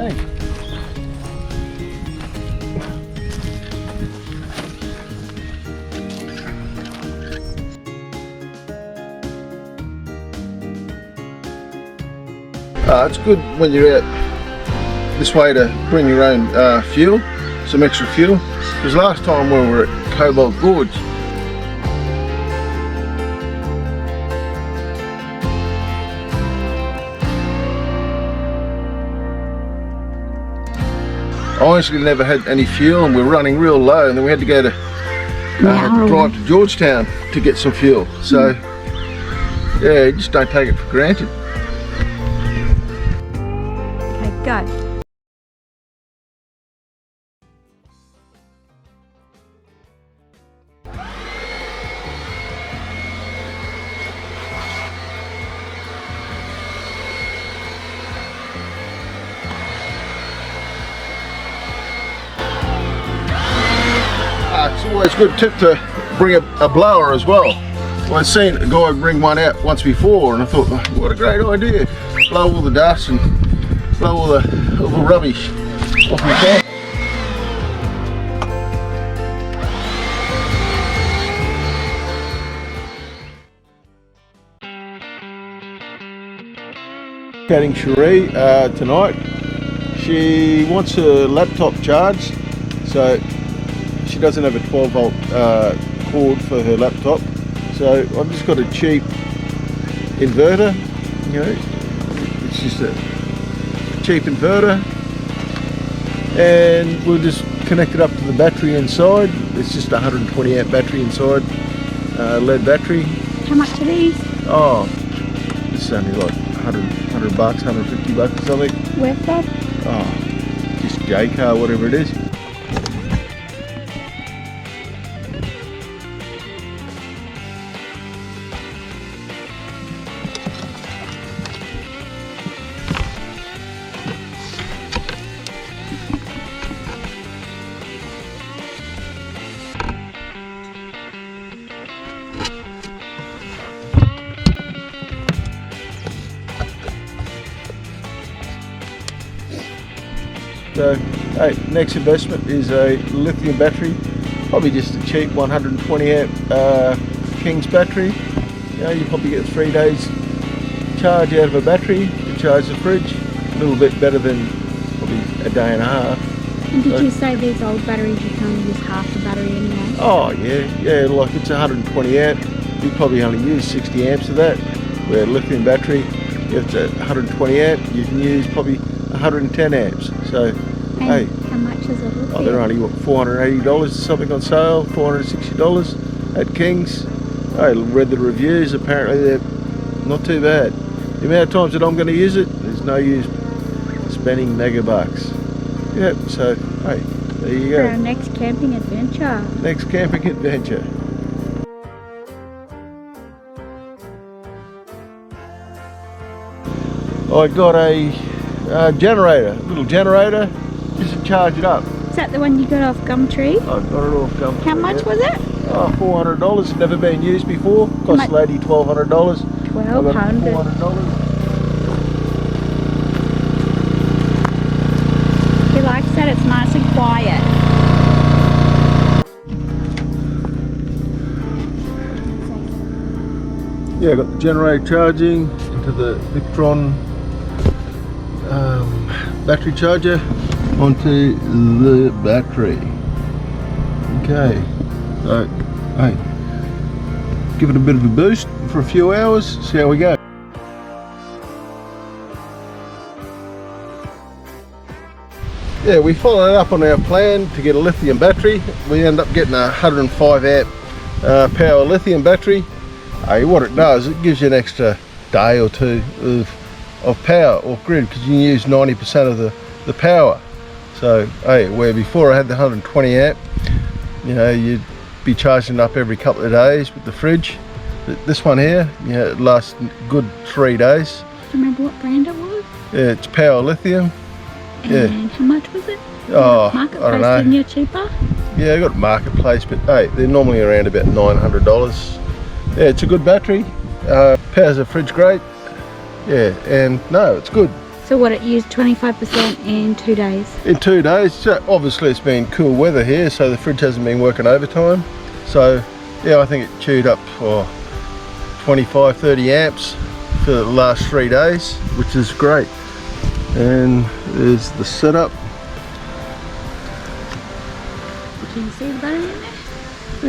tank. It's good when you're out this way to bring your own fuel, some extra fuel, because last time we were at Cobalt Gorge, I honestly never had any fuel and we were running real low, and then we had to go to drive to Georgetown to get some fuel. So yeah, you just don't take it for granted. Okay, go. It's always a good tip to bring a blower as well. Well, I've seen a guy bring one out once before, and I thought, oh, what a great idea. Blow all the dust and blow all the rubbish off the tank. Chatting Cherie tonight. She wants her laptop charged, so she doesn't have a 12 volt cord for her laptop, so I've just got a cheap inverter. You know, it's just a cheap inverter, and we'll just connect it up to the battery inside. It's just a 120 amp battery inside, lead battery. How much are these? Oh, this is only like 100 bucks, 150 bucks or something. Where's that? Oh, just J-Car, whatever it is. So, hey, next investment is a lithium battery, probably just a cheap 120 amp King's battery. You know, you probably get 3 days charge out of a battery to charge the fridge. A little bit better than probably a day and a half. And did you say these old batteries you can only use half the battery anyway? Oh yeah, like it's 120 amp, you probably only use 60 amps of that. Where lithium battery, if it's 120 amp, you can use probably 110 amps. So, and hey, how much is it? oh, they're only what, $480 or something on sale, $460 at King's. I read the reviews, apparently they're not too bad. The amount of times that I'm going to use it, there's no use spending mega bucks. Yep, so hey, there you go. For our next camping adventure. Next camping adventure. I got a generator, little generator, just to charge it up. Is that the one you got off Gumtree? I got it off Gumtree. How much was it? Oh, $400. Never been used before. Cost the lady $1,200. $1,200. He likes that it's nice and quiet. Yeah, I got the generator charging into the Victron battery charger onto the battery. Okay, so hey, give it a bit of a boost for a few hours, see how we go. Yeah, we followed up on our plan to get a lithium battery. We end up getting a 105 amp power lithium battery. What it does, it gives you an extra day or two of power off grid, because you can use 90% of the power. So hey, where before I had the 120 amp, you know, you'd be charging it up every couple of days with the fridge. But this one here, you know, it lasts a good 3 days. Do you remember what brand it was? Yeah, it's power lithium. Yeah. And how much was it? Oh, Marketplace, I don't know. didn't you cheaper? Yeah, I got marketplace, but hey, they're normally around about $900. Yeah, it's a good battery. Powers the fridge great. Yeah, and no, it's good. So what, it used 25% in 2 days? In 2 days. So obviously it's been cool weather here, so the fridge hasn't been working overtime. So yeah, I think it chewed up for 25-30 amps for the last 3 days, which is great. And there's the setup. Can you see the battery in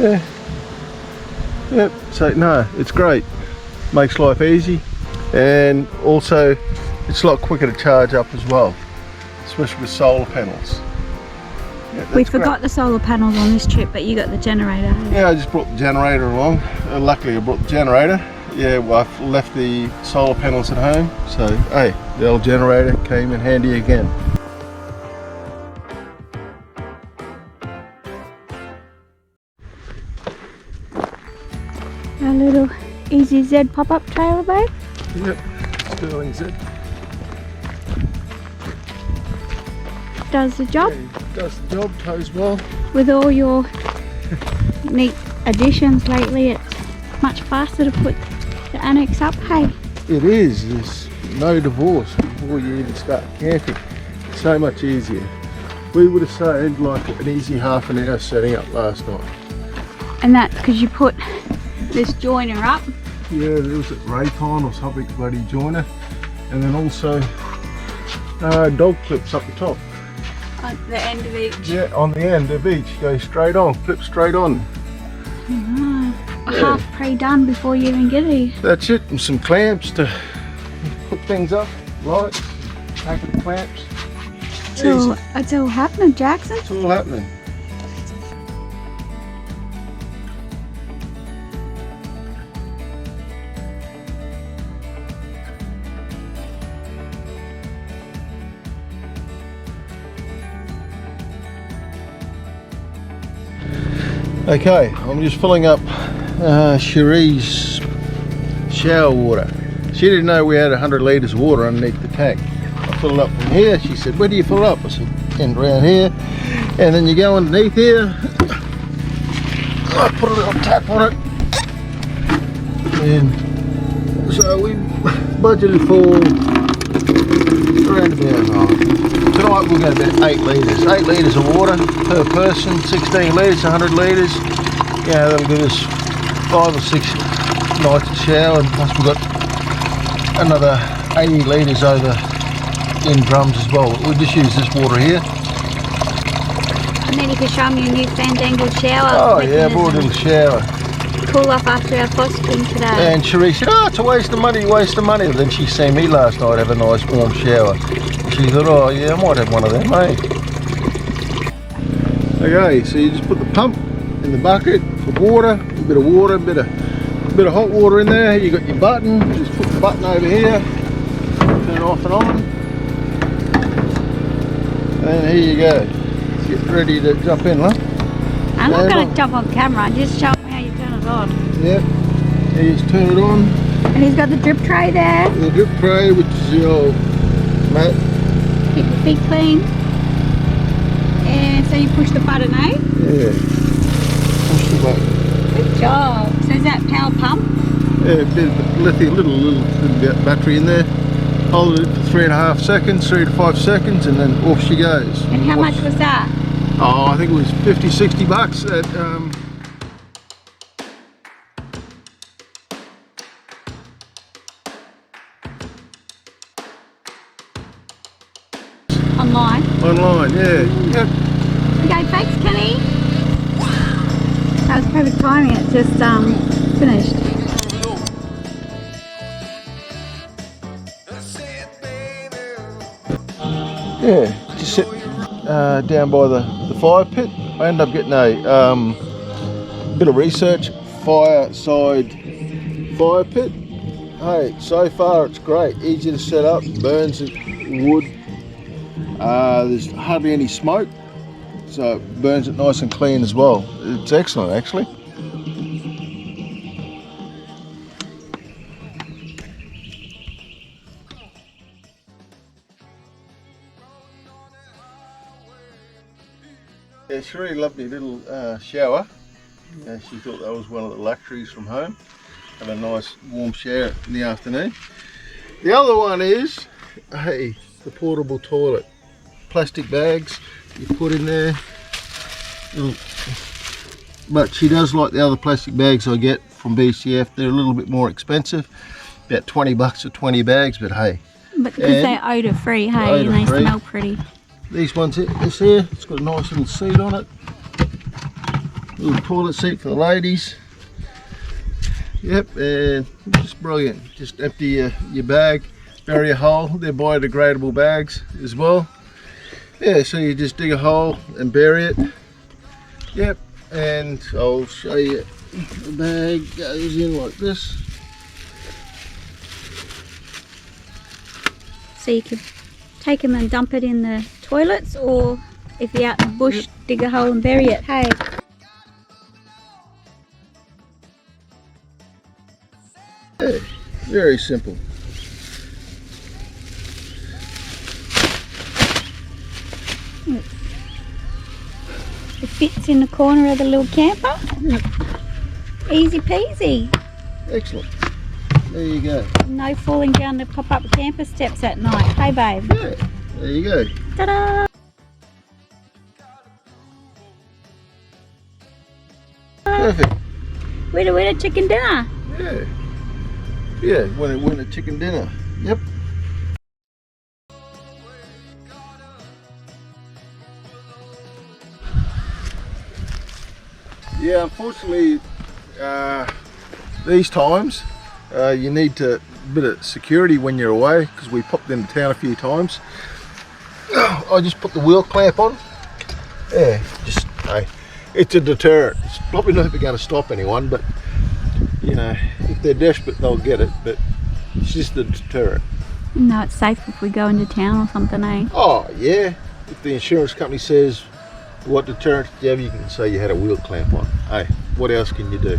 there? Yeah. Yep. So no, it's great. Makes life easy, and also it's a lot quicker to charge up as well, especially with solar panels. Yeah, We forgot the solar panels on this trip, but you got the generator. Yeah, I just brought the generator along. Luckily I brought the generator. Yeah, well, I've left the solar panels at home, so hey, the old generator came in handy again. Our little Easy Z pop-up trailer, babe. Yep, Sterling Z. Does the job. Yeah, does the job, tows well. With all your neat additions lately, it's much faster to put the annex up, hey? It is. There's no divorce before you even start camping. It's so much easier. We would have saved like an easy half an hour setting up last night. And that's because you put this joiner up. Yeah, there was a Raycon or something bloody joiner, and then also dog clips up the top. At the end of each. Yeah, on the end of each, go straight on, clip straight on. Half pre-done before you even get here. That's it, and some clamps to put things up, lights, packet of clamps. It's all happening, Jackson. It's all happening. Okay, I'm just filling up Cherie's shower water. She didn't know we had 100 litres of water underneath the tank. I filled it up from here. She said, where do you fill it up? I said, end around here. And then you go underneath here. I put a little tap on it. And so we budgeted for around about tonight we'll go about 8 litres. 8 litres of water per person, 16 litres, 100 litres. Yeah, that'll give us 5 or 6 nights of shower, and plus we've got another 80 litres over in drums as well. We'll just use this water here. And then you can show them your new fandangled shower. Oh yeah, bought a little shower. Cool off after our fossicking today. And Cherie said, oh, it's a waste of money, waste of money. Then she seen me last night have a nice warm shower. She thought, oh yeah, I might have one of them, eh? Okay, so you just put the pump in the bucket of water, a bit of water, a bit of hot water in there. You got your button, just put the button over here, turn it off and on. And here you go. Get ready to jump in, huh? I'm not going to jump on camera, just show me how you turn it on. Yep, you just turn it on. And he's got the drip tray there. The drip tray, which is your mat. Keep your feet clean. And so you push the button, eh? Yeah, push the button. Good job. So is that power pump? Yeah, a bit of lithium, little battery in there. Hold it for 3.5 seconds, 3 to 5 seconds, and then off she goes. And how much was that? Oh, I think it was 50-60 bucks at online, yeah. Yep. Okay, thanks, Kenny. That was perfect timing. It just finished. Yeah, just sit down by the fire pit. I ended up getting a bit of research, fireside fire pit. Hey, so far it's great, easy to set up, burns wood. There's hardly any smoke, so it burns it nice and clean as well. It's excellent, actually. Yeah, she really loved me little shower. Yeah, she thought that was one of the luxuries from home. Have a nice warm shower in the afternoon. The other one is hey, the portable toilet. Plastic bags you put in there. But she does like the other plastic bags I get from BCF. They're a little bit more expensive, about 20 bucks for 20 bags, but hey. But because they're odour free, hey, and they smell pretty. These ones, this here, it's got a nice little seat on it. Little toilet seat for the ladies. Yep, and just brilliant. Just empty your bag, bury a hole. They're biodegradable bags as well. Yeah, so you just dig a hole and bury it. Yep, and I'll show you. The bag goes in like this. So you can take them and dump it in the toilets, or if you're out in the bush, dig a hole and bury it, hey. Yeah, very simple. It fits in the corner of the little camper. Easy peasy. Excellent. There you go. No falling down the pop-up camper steps at night. Hey, babe. Yeah, there you go. Ta-da! Perfect. Winner chicken dinner. Yeah. Yeah, winter chicken dinner. Yep. Yeah, unfortunately, these times you need a bit of security when you're away, because we popped into town a few times. I just put the wheel clamp on. Yeah, just hey, it's a deterrent. It's probably not going to stop anyone, but you know, if they're desperate, they'll get it. But it's just a deterrent. No, it's safe if we go into town or something, eh? Oh yeah. If the insurance company says, what deterrent do you have, you can say you had a wheel clamp on. Hey, what else can you do?